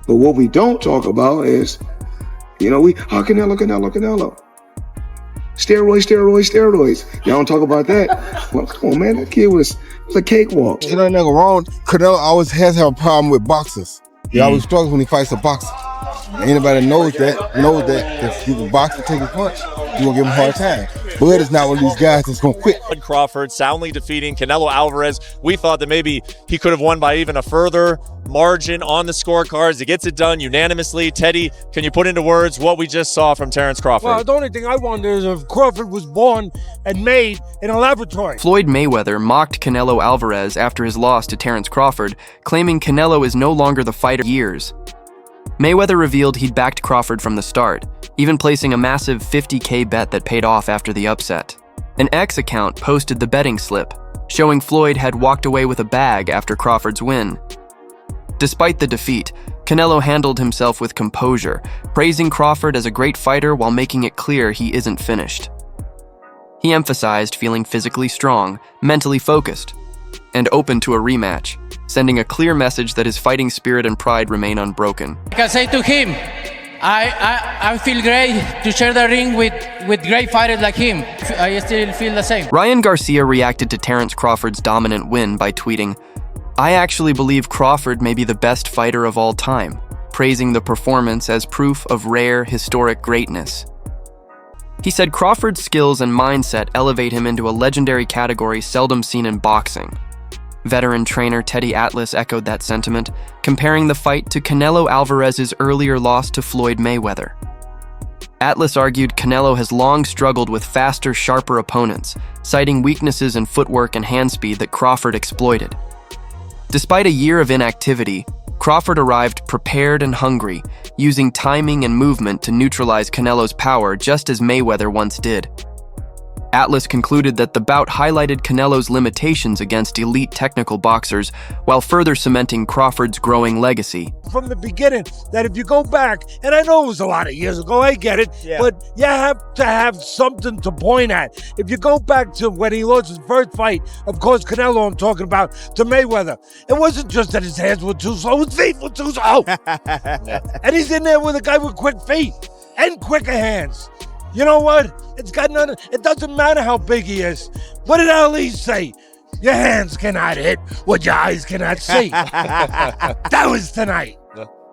But what we don't talk about is, Canelo. Steroids. Y'all don't talk about that. Well, come on, man. That kid was a cakewalk. You know, nothing wrong. Canelo always has had a problem with boxers. He always struggles when he fights a boxer. Anybody knows that if you can box and take a punch, you're going to give him a hard time. Bud is not one of these guys that's going to quit. Crawford soundly defeating Canelo Alvarez. We thought that maybe he could have won by even a further margin on the scorecards. He gets it done unanimously. Teddy, can you put into words what we just saw from Terence Crawford? Well, the only thing I wonder is if Crawford was born and made in a laboratory. Floyd Mayweather mocked Canelo Alvarez after his loss to Terence Crawford, claiming Canelo is no longer the fighter of years. Mayweather revealed he'd backed Crawford from the start, even placing a massive $50K bet that paid off after the upset. An X account posted the betting slip, showing Floyd had walked away with a bag after Crawford's win. Despite the defeat, Canelo handled himself with composure, praising Crawford as a great fighter while making it clear he isn't finished. He emphasized feeling physically strong, mentally focused, and open to a rematch, sending a clear message that his fighting spirit and pride remain unbroken. I can say to him, I feel great to share the ring with great fighters like him. I still feel the same. Ryan Garcia reacted to Terence Crawford's dominant win by tweeting, "I actually believe Crawford may be the best fighter of all time," praising the performance as proof of rare, historic greatness. He said Crawford's skills and mindset elevate him into a legendary category seldom seen in boxing. Veteran trainer Teddy Atlas echoed that sentiment, comparing the fight to Canelo Alvarez's earlier loss to Floyd Mayweather. Atlas argued Canelo has long struggled with faster, sharper opponents, citing weaknesses in footwork and hand speed that Crawford exploited. Despite a year of inactivity, Crawford arrived prepared and hungry, using timing and movement to neutralize Canelo's power just as Mayweather once did. Atlas concluded that the bout highlighted Canelo's limitations against elite technical boxers while further cementing Crawford's growing legacy. From the beginning, that if you go back, and I know it was a lot of years ago, I get it, but you have to have something to point at. If you go back to when he lost his first fight, of course, Canelo I'm talking about, to Mayweather, it wasn't just that his hands were too slow, his feet were too slow. And he's in there with a guy with quick feet and quicker hands. You know what? It doesn't matter how big he is. What did Ali say? Your hands cannot hit what your eyes cannot see. That was tonight.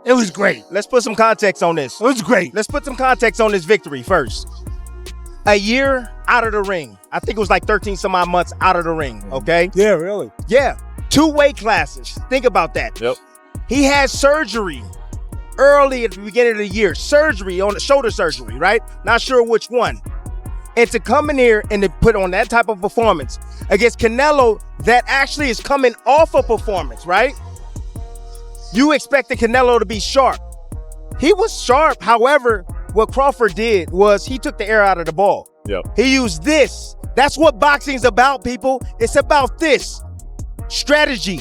It was great. Let's put some context on this. It was great. Let's put some context on this victory first. A year out of the ring. I think it was like 13 some odd months out of the ring, okay? Yeah, really? Yeah. 2 weight classes. Think about that. Yep. He had surgery early at the beginning of the year. Surgery on the shoulder surgery, right? Not sure which one. And to come in here and to put on that type of performance against Canelo that actually is coming off a performance, right? You expected Canelo to be sharp. He was sharp. However, what Crawford did was he took the air out of the ball. Yep. He used this. That's what boxing's about, people. It's about this. Strategy.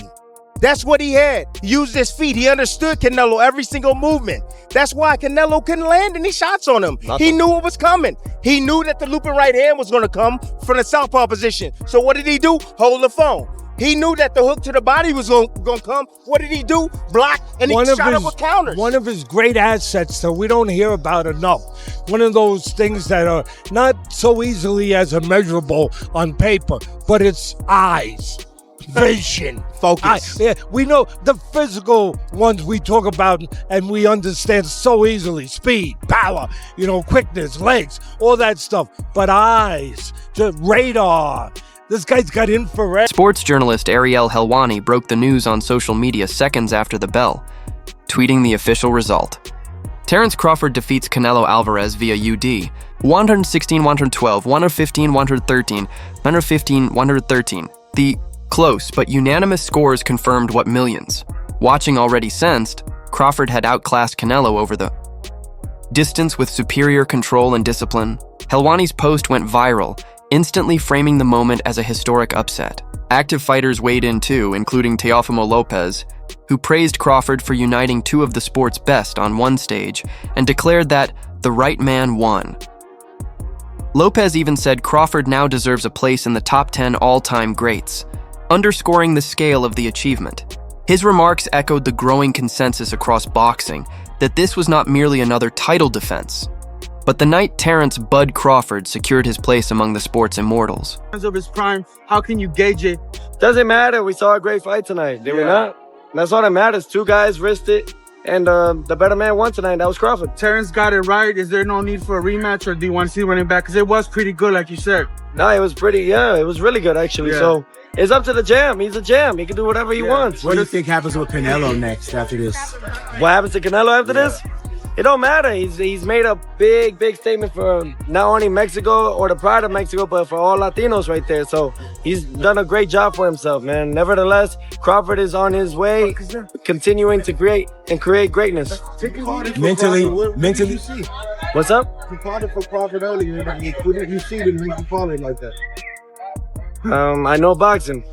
That's what he had. He used his feet. He understood Canelo every single movement. That's why Canelo couldn't land any shots on him. He knew what was coming. He knew that the looping right hand was going to come from the southpaw position. So what did he do? Hold the phone. He knew that the hook to the body was going to come. What did he do? Block, and he shot up with counters. One of his great assets that we don't hear about enough. One of those things that are not so easily as immeasurable on paper, but it's eyes. Vision, focus. We know the physical ones we talk about and we understand so easily. Speed, power, quickness, legs, all that stuff. But eyes, just radar. This guy's got infrared. Sports journalist Ariel Helwani broke the news on social media seconds after the bell, tweeting the official result. Terence Crawford defeats Canelo Alvarez via UD. 116, 112, 115, 113, 115, 113. The close but unanimous scores confirmed what millions, watching already sensed, Crawford had outclassed Canelo over the distance with superior control and discipline. Helwani's post went viral, instantly framing the moment as a historic upset. Active fighters weighed in too, including Teofimo Lopez, who praised Crawford for uniting 2 of the sport's best on one stage and declared that the right man won. Lopez even said Crawford now deserves a place in the top 10 all-time greats, underscoring the scale of the achievement. His remarks echoed the growing consensus across boxing that this was not merely another title defense, but the night Terence "Bud" Crawford secured his place among the sport's immortals. In terms of his prime, how can you gauge it? Doesn't matter. We saw a great fight tonight, did we not? That's all that matters. Two guys risked it, and the better man won tonight. That was Crawford. Terence got it right. Is there no need for a rematch, or do you want to see running back? Because it was pretty good, like you said. No, it was pretty, it was really good, actually. Yeah. So it's up to the Jam. He's a Jam. He can do whatever he wants. What do you think happens with Canelo next after this? What happens to Canelo after this? It don't matter. He's made a big statement for not only Mexico or the pride of Mexico, but for all Latinos right there. So he's done a great job for himself, man. Nevertheless, Crawford is on his way, continuing to create greatness. Mentally. What's up? You called it for Crawford earlier, and what did you see that made you call it like that? I know boxing.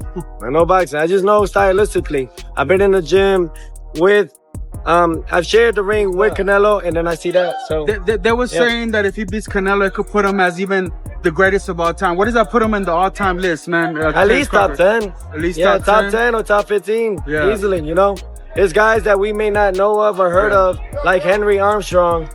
I just know stylistically. I've been in the gym with I've shared the ring with Canelo, and then I see that. So they were saying that if he beats Canelo, it could put him as even the greatest of all time. What does that put him in the all-time list, man? At least top 10. At least top 10 or top 15, easily. You know, there's guys that we may not know of or heard of, like Henry Armstrong.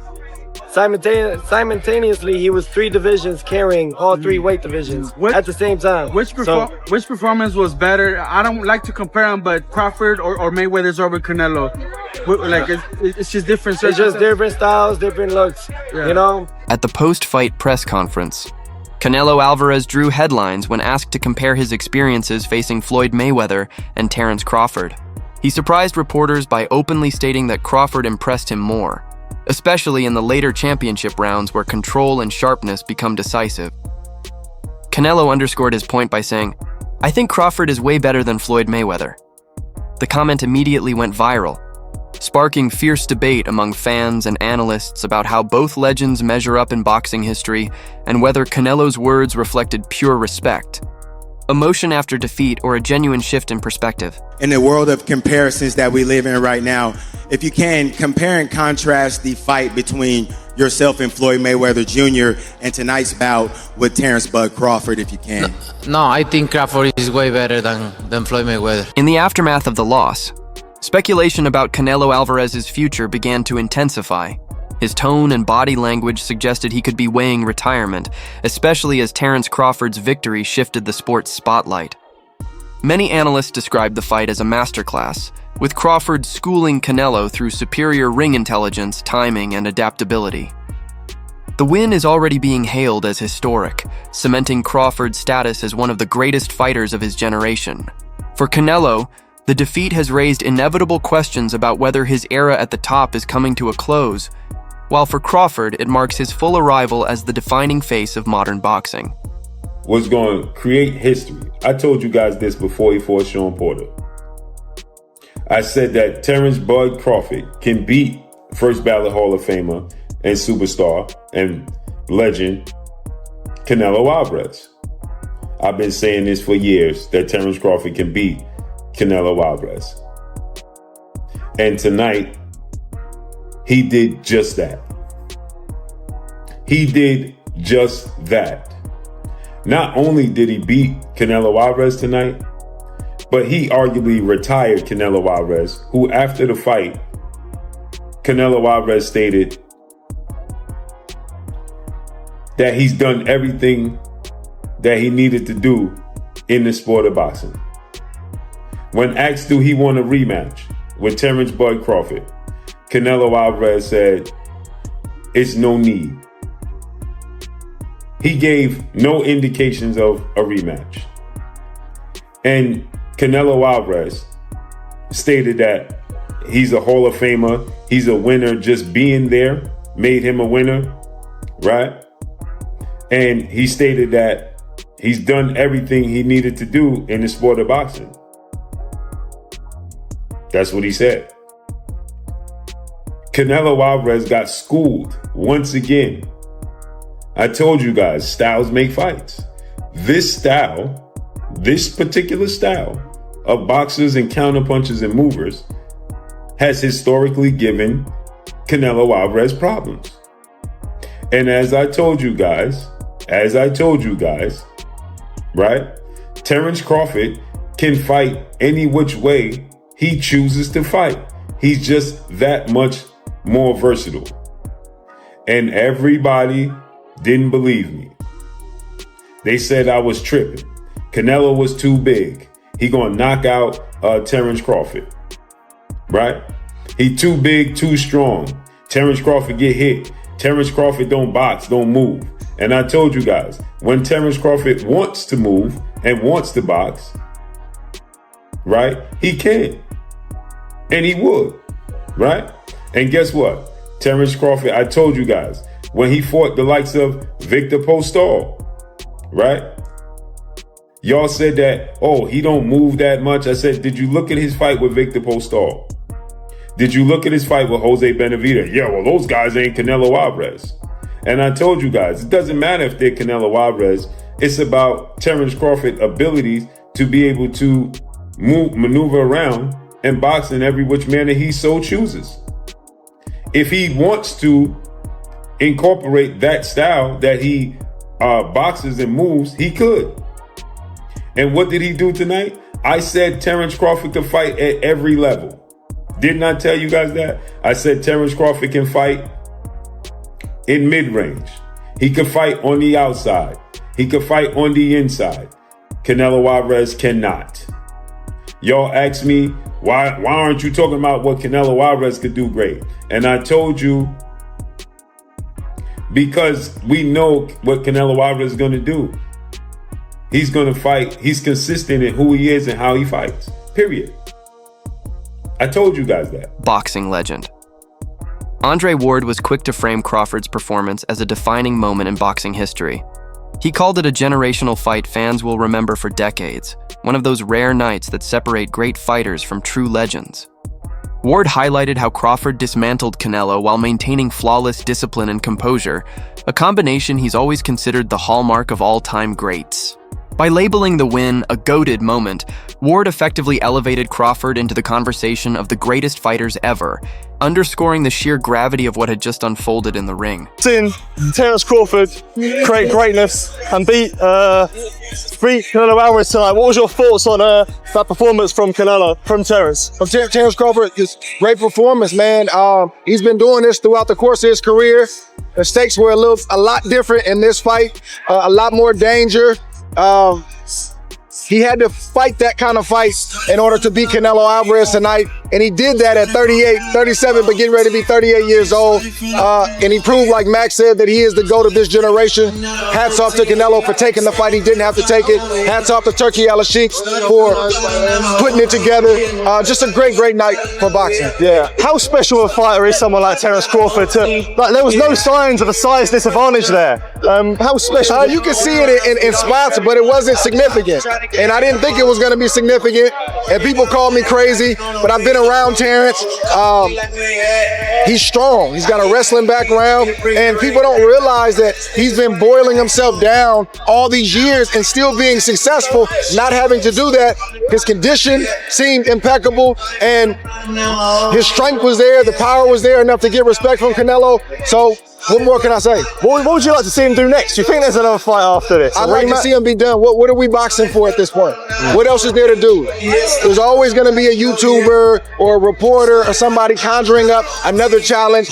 Simultaneously, he was 3 divisions carrying all 3 weight divisions at the same time. Which performance was better? I don't like to compare them, but Crawford or Mayweather's over Canelo. Like it's just different. It's just different styles, different looks. You know. At the post-fight press conference, Canelo Alvarez drew headlines when asked to compare his experiences facing Floyd Mayweather and Terence Crawford. He surprised reporters by openly stating that Crawford impressed him more, especially in the later championship rounds where control and sharpness become decisive. Canelo underscored his point by saying, "I think Crawford is way better than Floyd Mayweather." The comment immediately went viral, sparking fierce debate among fans and analysts about how both legends measure up in boxing history and whether Canelo's words reflected pure respect, emotion after defeat, or a genuine shift in perspective. In the world of comparisons that we live in right now, if you can, compare and contrast the fight between yourself and Floyd Mayweather Jr. and tonight's bout with Terence "Bud" Crawford, if you can. No, I think Crawford is way better than Floyd Mayweather. In the aftermath of the loss, speculation about Canelo Alvarez's future began to intensify. His tone and body language suggested he could be weighing retirement, especially as Terence Crawford's victory shifted the sport's spotlight. Many analysts described the fight as a masterclass, with Crawford schooling Canelo through superior ring intelligence, timing, and adaptability. The win is already being hailed as historic, cementing Crawford's status as one of the greatest fighters of his generation. For Canelo, the defeat has raised inevitable questions about whether his era at the top is coming to a close, while for Crawford, it marks his full arrival as the defining face of modern boxing. Was going to create history. I told you guys this before he fought Sean Porter. I said that Terence "Bud" Crawford can beat first ballot Hall of Famer and superstar and legend Canelo Alvarez. I've been saying this for years, that Terence Crawford can beat Canelo Alvarez. And tonight, he did just that. He did just that. Not only did he beat Canelo Alvarez tonight, but he arguably retired Canelo Alvarez, who after the fight, Canelo Alvarez stated that he's done everything that he needed to do in the sport of boxing. When asked, do he want a rematch with Terence "Bud" Crawford, Canelo Alvarez said, "It's no need." He gave no indications of a rematch. And Canelo Alvarez stated that he's a Hall of Famer, he's a winner, just being there made him a winner, right? And he stated that he's done everything he needed to do in the sport of boxing. That's what he said. Canelo Alvarez got schooled once again. I told you guys, styles make fights. This particular style of boxers and counterpunchers and movers has historically given Canelo Alvarez problems. And as I told you guys, right? Terence Crawford can fight any which way He chooses to fight. He's just that much more versatile. And everybody didn't believe me. They said I was tripping. Canelo was too big. He gonna knock out Terence Crawford, right? He too big, too strong. Terence Crawford get hit. Terence Crawford don't box, don't move. And I told you guys, when Terence Crawford wants to move and wants to box, right, he can. And he would, right? And guess what? Terence Crawford, I told you guys, when he fought the likes of Victor Postol, right? Y'all said that, oh, he don't move that much. I said, did you look at his fight with Victor Postol? Did you look at his fight with Jose Benavidez? Yeah, well, those guys ain't Canelo Alvarez. And I told you guys, it doesn't matter if they're Canelo Alvarez. It's about Terence Crawford's ability to be able to maneuver around and box in every which manner he so chooses. If he wants to incorporate that style that he boxes and moves, he could. And what did he do tonight? I said Terence Crawford could fight at every level. Didn't I tell you guys that? I said Terence Crawford can fight in mid-range. He could fight on the outside. He could fight on the inside. Canelo Alvarez cannot. Y'all asked me, why aren't you talking about what Canelo Alvarez could do great? And I told you, because we know what Canelo Alvarez is going to do. He's going to fight. He's consistent in who he is and how he fights. Period. I told you guys that. Boxing legend. Andre Ward was quick to frame Crawford's performance as a defining moment in boxing history. He called it a generational fight fans will remember for decades, one of those rare nights that separate great fighters from true legends. Ward highlighted how Crawford dismantled Canelo while maintaining flawless discipline and composure, a combination he's always considered the hallmark of all-time greats. By labeling the win a goated moment, Ward effectively elevated Crawford into the conversation of the greatest fighters ever, underscoring the sheer gravity of what had just unfolded in the ring. Seeing Terence Crawford create greatness and beat Canelo Alvarez tonight, what was your thoughts on that performance from Terence? Terence Crawford, is great performance, man. He's been doing this throughout the course of his career. The stakes were a lot different in this fight, a lot more danger. He had to fight that kind of fight in order to beat Canelo Alvarez tonight. And he did that at 37, but getting ready to be 38 years old. And he proved, like Max said, that he is the GOAT of this generation. Hats off to Canelo for taking the fight. He didn't have to take it. Hats off to Turkey Al Sheiks for putting it together. Just a great, great night for boxing. Yeah. How special a fighter is someone like Terence Crawford? There was no signs of a size disadvantage there. How special? You can see it in spots, but it wasn't significant. And I didn't think it was going to be significant. And people called me crazy, but I've been around Terence. He's strong. He's got a wrestling background, and people don't realize that he's been boiling himself down all these years and still being successful, not having to do that. His condition seemed impeccable, and his strength was there. The power was there enough to get respect from Canelo. So what more can I say? What would you like to see him do next? Do you think there's another fight after this? I'd like to see him be done. What are we boxing for at this point? What else is there to do? There's always going to be a YouTuber or a reporter or somebody conjuring up another challenge.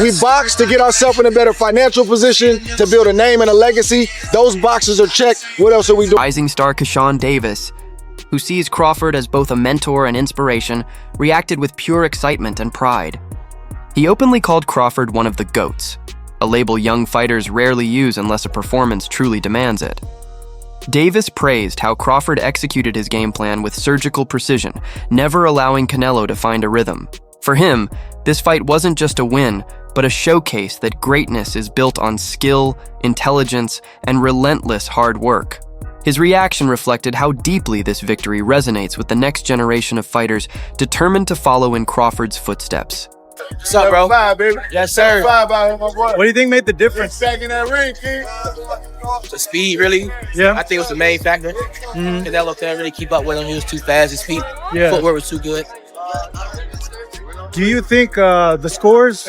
We box to get ourselves in a better financial position, to build a name and a legacy. Those boxes are checked. What else are we doing? Rising star Keyshawn Davis, who sees Crawford as both a mentor and inspiration, reacted with pure excitement and pride. He openly called Crawford one of the GOATs, a label young fighters rarely use unless a performance truly demands it. Davis praised how Crawford executed his game plan with surgical precision, never allowing Canelo to find a rhythm. For him, this fight wasn't just a win, but a showcase that greatness is built on skill, intelligence, and relentless hard work. His reaction reflected how deeply this victory resonates with the next generation of fighters determined to follow in Crawford's footsteps. What's up, bro? 5, baby. Yes, sir. 5 out here, my boy. What do you think made the difference? Back in that ring, King. The speed, really. Yeah. I think it was the main factor. Canelo couldn't really keep up with him. He was too fast. His feet, footwork was too good. Do you think the scores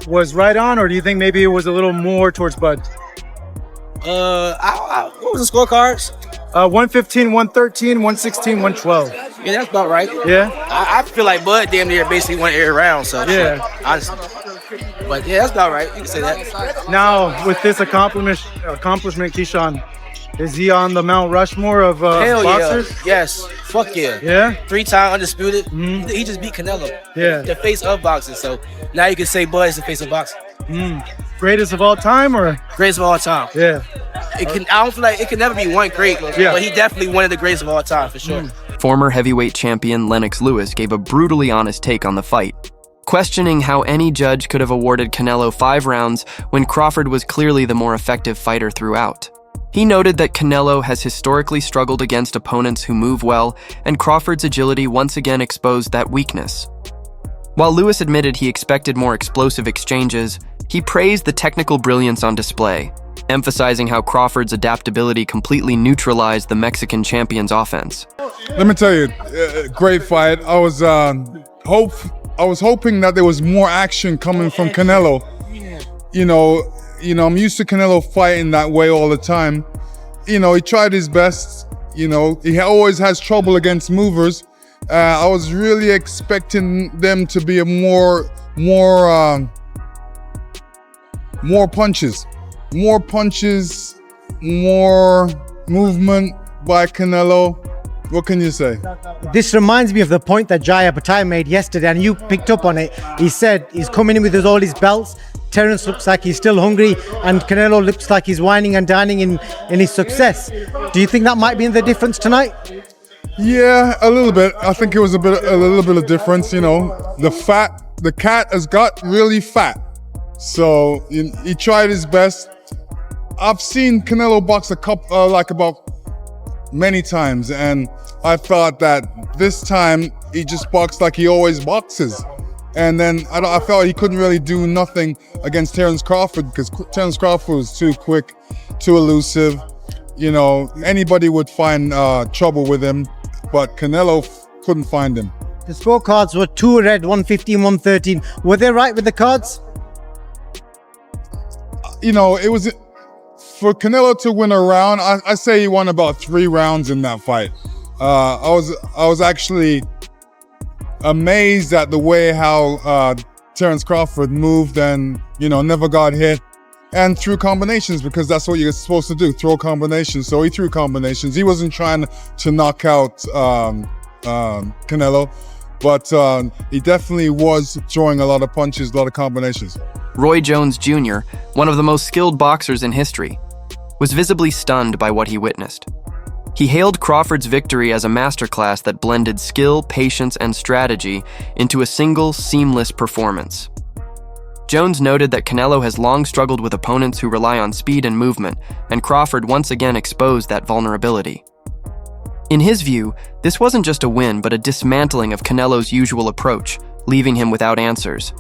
was right on, or do you think maybe it was a little more towards Bud? What was the scorecards? 115, 113, 116, 112. Yeah, that's about right. Yeah. I feel like Bud damn near basically won every round. So Yeah. honestly. But yeah, that's about right. You can say that. Now, with this accomplishment, Keyshawn, is he on the Mount Rushmore of Hell boxers? yeah. Yes. Fuck yeah. Yeah? 3-time undisputed. He just beat Canelo. Yeah. The face of boxing. So now you can say Bud is the face of boxing. Greatest of all time, or? Greatest of all time. Yeah. I don't feel like it can never be one great, Yeah. but he definitely one of the greatest of all time for sure. Former heavyweight champion Lennox Lewis gave a brutally honest take on the fight, questioning how any judge could have awarded Canelo 5 rounds when Crawford was clearly the more effective fighter throughout. He noted that Canelo has historically struggled against opponents who move well, and Crawford's agility once again exposed that weakness. While Lewis admitted he expected more explosive exchanges, he praised the technical brilliance on display, emphasizing how Crawford's adaptability completely neutralized the Mexican champion's offense. Let me tell you, great fight. I was hoping that there was more action coming from Canelo. You know, I'm used to Canelo fighting that way all the time. He tried his best. He always has trouble against movers. I was really expecting them to be more punches, more movement by Canelo. What can you say? This reminds me of the point that Jaya Patai made yesterday, and you picked up on it. He said he's coming in with all his belts. Terence looks like he's still hungry, and Canelo looks like he's whining and dining in his success. Do you think that might be the difference tonight? Yeah, a little bit. I think it was a little bit of difference. The cat has got really fat, so he tried his best. I've seen Canelo box about many times, and I thought that this time he just boxed like he always boxes. And then I felt he couldn't really do nothing against Terence Crawford because Terence Crawford was too quick, too elusive. Anybody would find trouble with him, but Canelo couldn't find him. The scorecards were 2 red, 115, 113. Were they right with the cards? It was for Canelo to win a round. I say he won about 3 rounds in that fight. I was actually amazed at the way how Terence Crawford moved and never got hit, and threw combinations, because that's what you're supposed to do, throw combinations. So he threw combinations. He wasn't trying to knock out Canelo, but he definitely was throwing a lot of punches, a lot of combinations. Roy Jones Jr., one of the most skilled boxers in history, was visibly stunned by what he witnessed. He hailed Crawford's victory as a masterclass that blended skill, patience, and strategy into a single, seamless performance. Jones noted that Canelo has long struggled with opponents who rely on speed and movement, and Crawford once again exposed that vulnerability. In his view, this wasn't just a win, but a dismantling of Canelo's usual approach, leaving him without answers.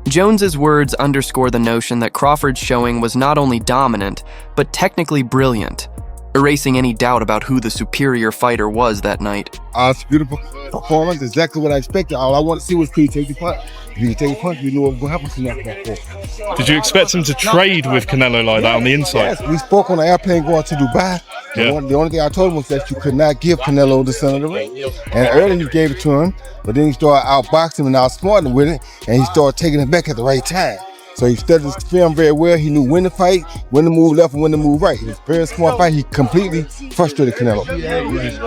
Jones's words underscore the notion that Crawford's showing was not only dominant, but technically brilliant, erasing any doubt about who the superior fighter was that night. It's a beautiful performance, exactly what I expected. All I want to see was Creed take the punch. If you take a punch, we knew what was going to happen from that point. Did you expect him to trade with Canelo like that on the inside? Yes, we spoke on the airplane going to Dubai. Yeah. The only thing I told him was that you could not give Canelo the center of the ring. And earlier you gave it to him, but then he started outboxing and outsmarting with it, and he started taking it back at the right time. So he studied his film very well. He knew when to fight, when to move left, and when to move right. He was a very smart fight. He completely frustrated Canelo.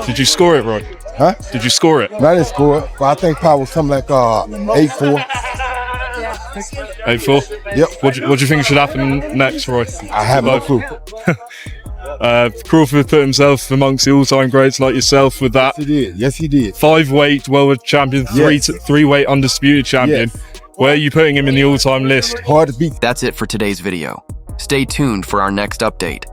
Did you score it, Roy? Huh? Did you score it? No, I didn't score it, but I think probably was something like 8-4. 8-4? Yep. What do you think should happen next, Roy? I have no clue. Crawford put himself amongst the all-time greats like yourself with that. Yes, he did. Yes, he did. 5-weight world champion, 3-weight undisputed champion. Yes. Where are you putting him in the all-time list? Hard to beat. That's it for today's video. Stay tuned for our next update.